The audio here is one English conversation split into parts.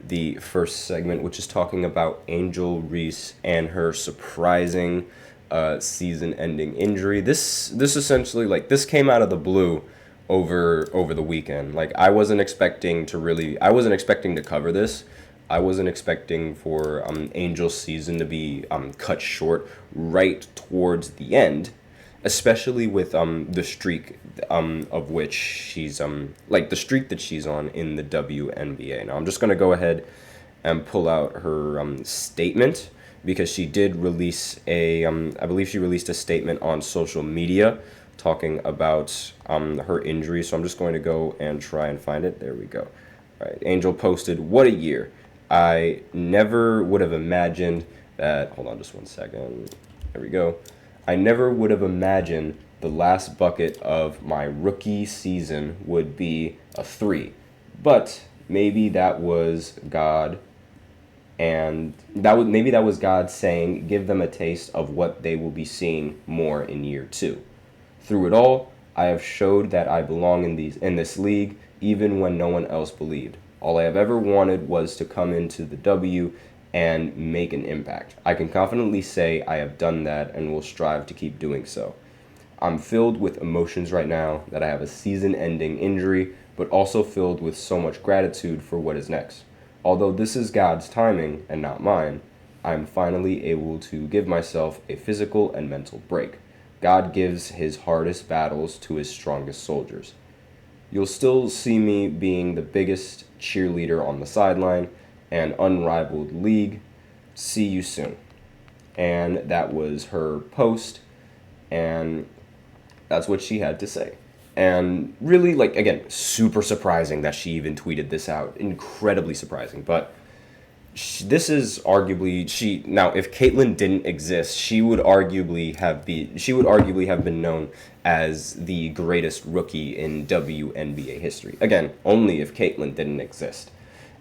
the first segment, which is talking about Angel Reese and her surprising season-ending injury. This essentially, like, this came out of the blue over the weekend. Like, I wasn't expecting to cover this. I wasn't expecting for Angel's season to be cut short right towards the end, especially with the streak of which she's like the streak that she's on in the WNBA. Now I'm just gonna go ahead and pull out her statement, because she did release I believe she released a statement on social media talking about her injury. So I'm just going to go and try and find it. There we go. All right, Angel posted, "What a year. I never would have imagined that." Hold on just one second. There we go. "I never would have imagined the last bucket of my rookie season would be a 3. But maybe that was God, and maybe that was God saying, give them a taste of what they will be seeing more in year 2. Through it all, I have showed that I belong in this league, even when no one else believed. All I have ever wanted was to come into the W and make an impact. I can confidently say I have done that and will strive to keep doing so. I'm filled with emotions right now that I have a season-ending injury, but also filled with so much gratitude for what is next. Although this is God's timing and not mine, I'm finally able to give myself a physical and mental break. God gives his hardest battles to his strongest soldiers. You'll still see me being the biggest cheerleader on the sideline and unrivaled league. See you soon." And that was her post, and that's what she had to say. And really, like, again, super surprising that she even tweeted this out. Incredibly surprising. But this is arguably now, if Caitlyn didn't exist, she would arguably have been known as the greatest rookie in WNBA history. Again, only if Caitlyn didn't exist.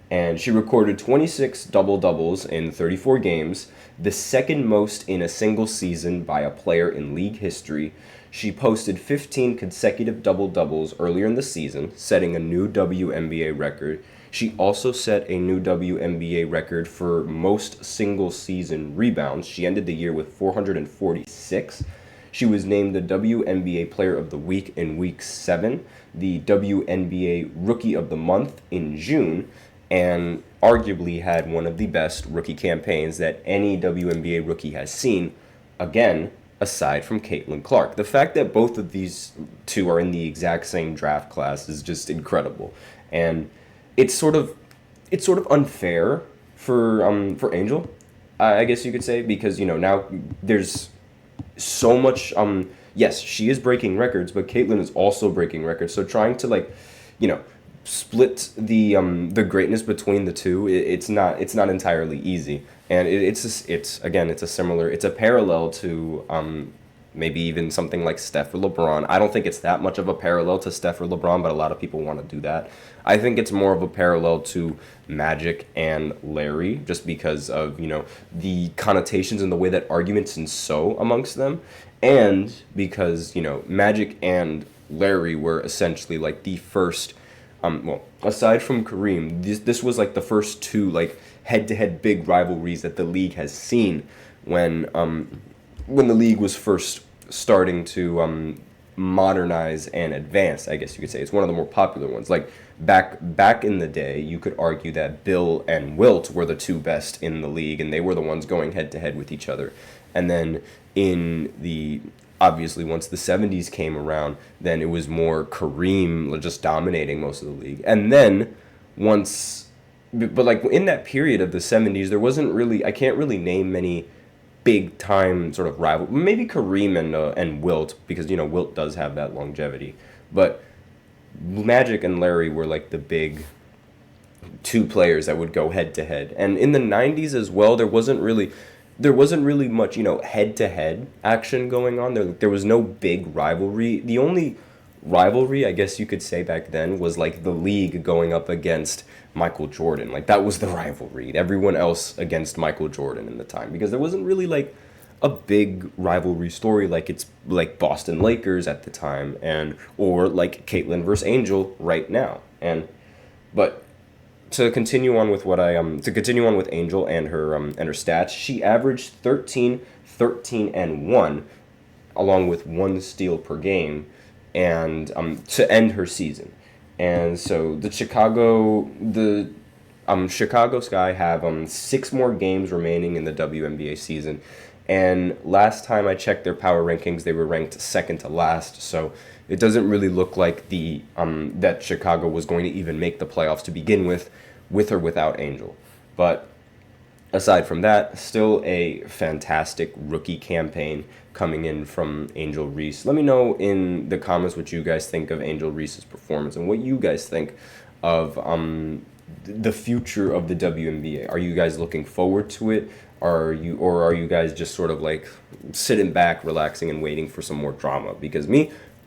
And she recorded 26 double-doubles in 34 games, the second most in a single season by a player in league history. She posted 15 consecutive double-doubles earlier in the season, setting a new WNBA record. She also set a new WNBA record for most single-season rebounds. She ended the year with 446. She was named the WNBA Player of the Week in Week 7, the WNBA Rookie of the Month in June, and arguably had one of the best rookie campaigns that any WNBA rookie has seen, again, aside from Caitlin Clark. The fact that both of these two are in the exact same draft class is just incredible. And it's sort of unfair for Angel, I guess you could say, because, you know, now there's so much, yes, she is breaking records, but Caitlin is also breaking records. So trying to, like, you know, split the greatness between the two, it's not entirely easy. And it's a parallel to maybe even something like Steph or LeBron. I don't think it's that much of a parallel to Steph or LeBron, but a lot of people want to do that. I think it's more of a parallel to Magic and Larry, just because of, you know, the connotations and the way that arguments ensue amongst them, and because, you know, Magic and Larry were essentially like the first, well, aside from Kareem, this was like the first two like head-to-head big rivalries that the league has seen when the league was first starting to modernize and advance, I guess you could say. It's one of the more popular ones. Like back in the day, you could argue that Bill and Wilt were the two best in the league, and they were the ones going head-to-head with each other. And then obviously, once the 70s came around, then it was more Kareem just dominating most of the league. And then but like in that period of the 70s, there wasn't really, I can't really name many big time sort of rival. Maybe Kareem and Wilt, because, you know, Wilt does have that longevity. But Magic and Larry were like the big two players that would go head to head. And in the 90s as well, there wasn't really much, you know, head-to-head action going on. There was no big rivalry. The only rivalry, I guess you could say, back then was like the league going up against Michael Jordan. Like, that was the rivalry. Everyone else against Michael Jordan in the time, because there wasn't really like a big rivalry story like it's like Boston Lakers at the time, or like Caitlyn versus Angel right now. But to continue on with Angel and her stats, she averaged 13, 13, and 1, along with 1 steal per game, and to end her season. And so the Chicago Sky have 6 more games remaining in the WNBA season, and last time I checked their power rankings, they were ranked second to last. So it doesn't really look like that Chicago was going to even make the playoffs to begin with or without Angel. But aside from that, still a fantastic rookie campaign coming in from Angel Reese. Let me know in the comments what you guys think of Angel Reese's performance and what you guys think of the future of the WNBA. Are you guys looking forward to it? Are you guys just sort of like sitting back, relaxing, and waiting for some more drama? Because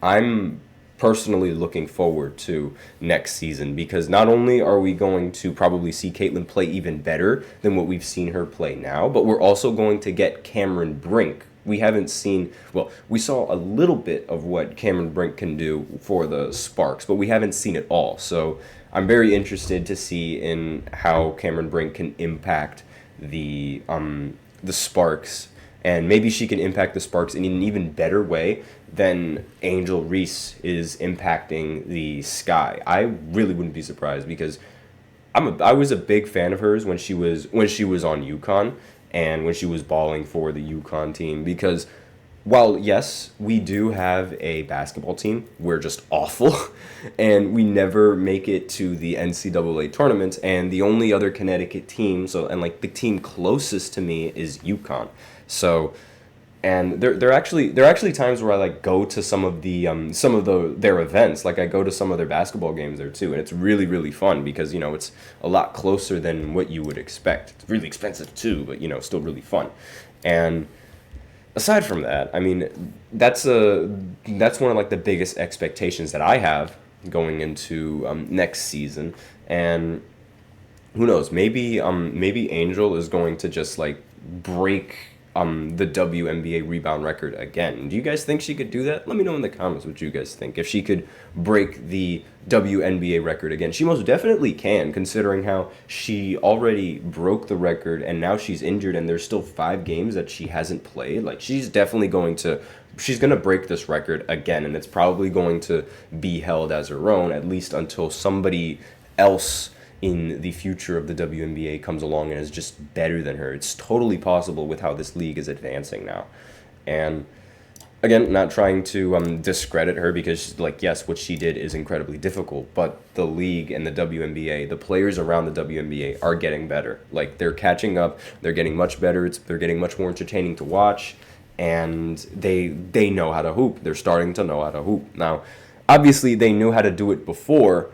I'm personally looking forward to next season, because not only are we going to probably see Caitlin play even better than what we've seen her play now, but we're also going to get Cameron Brink. We saw a little bit of what Cameron Brink can do for the Sparks, but we haven't seen it all. So I'm very interested to see in how Cameron Brink can impact the Sparks, and maybe she can impact the Sparks in an even better way than Angel Reese is impacting the Sky. I really wouldn't be surprised, because I was a big fan of hers when she was on UConn and when she was balling for the UConn team, because while yes, we do have a basketball team, we're just awful, and we never make it to the NCAA tournament, and the only other Connecticut team, the team closest to me is UConn. So, and there are actually times where I go to some of their events. Like, I go to some of their basketball games there too, and it's really, really fun, because it's a lot closer than what you would expect. It's really expensive too, but still really fun. And aside from that, I mean, that's one of the biggest expectations that I have going into next season. And who knows, maybe Angel is going to just break the WNBA rebound record again. Do you guys think she could do that? Let me know in the comments what you guys think. If she could break the WNBA record again, she most definitely can, considering how she already broke the record and now she's injured and there's still 5 games that she hasn't played. She's definitely going to break this record again, and it's probably going to be held as her own, at least until somebody else in the future of the WNBA comes along and is just better than her. It's totally possible with how this league is advancing now. And again, not trying to discredit her, because yes, what she did is incredibly difficult, but the league and the WNBA, the players around the WNBA are getting better. They're catching up, they're getting much better, they're getting much more entertaining to watch, and they know how to hoop. They're starting to know how to hoop. Now, obviously they knew how to do it before,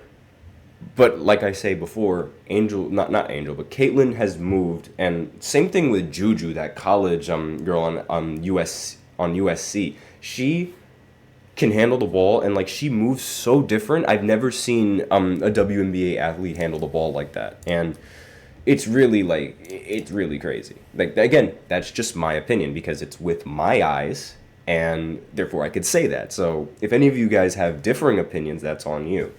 but like I say before, not Angel, but Caitlin has moved, and same thing with Juju, that college girl on USC. She can handle the ball, and she moves so different. I've never seen a WNBA athlete handle the ball like that, and it's really crazy. Again, that's just my opinion, because it's with my eyes, and therefore I could say that. So if any of you guys have differing opinions, that's on you.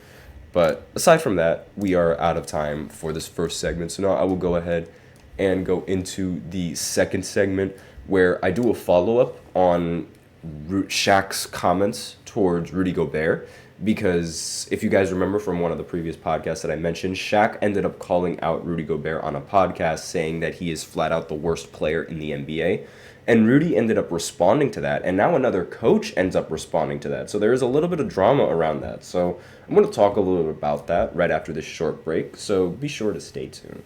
But aside from that, we are out of time for this first segment. So now I will go ahead and go into the second segment, where I do a follow-up on Shaq's comments towards Rudy Gobert. Because if you guys remember from one of the previous podcasts that I mentioned, Shaq ended up calling out Rudy Gobert on a podcast, saying that he is flat out the worst player in the NBA. And Rudy ended up responding to that, and now another coach ends up responding to that. So there is a little bit of drama around that. So I'm going to talk a little bit about that right after this short break, so be sure to stay tuned.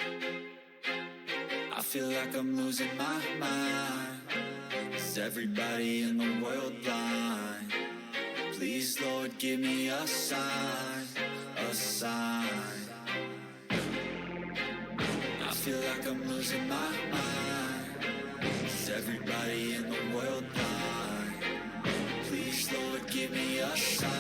I feel like I'm losing my mind. Is everybody in the world blind? Please, Lord, give me a sign, a sign. I feel like I'm losing my mind. Is everybody in the world blind? Please, Lord, give me a sign,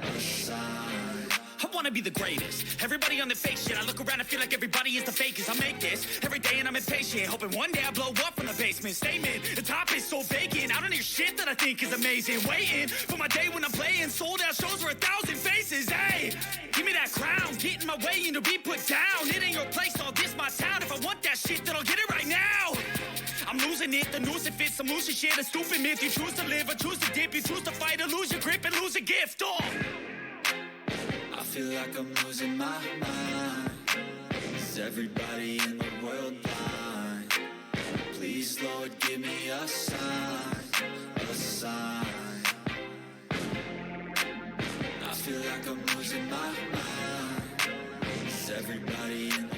a sign. wanna be the greatest. Everybody on the fake shit. I look around and feel like everybody is the fakest. I make this every day and I'm impatient, hoping one day I blow up from the basement. Statement, the top is so vacant. I don't hear shit that I think is amazing. Waiting for my day when I'm playing sold out shows for 1,000 faces. Hey, give me that crown, get in my way and to be put down. It ain't your place, all this my town. If I want that shit, then I'll get it right now. I'm losing it, the noose it fits, I'm losing shit, a stupid myth. You choose to live or choose to dip, you choose to fight or lose your grip and lose a gift. Oh, I feel like I'm losing my mind. Is everybody in the world blind? Please, Lord, give me a sign, a sign. I feel like I'm losing my mind. Is everybody in the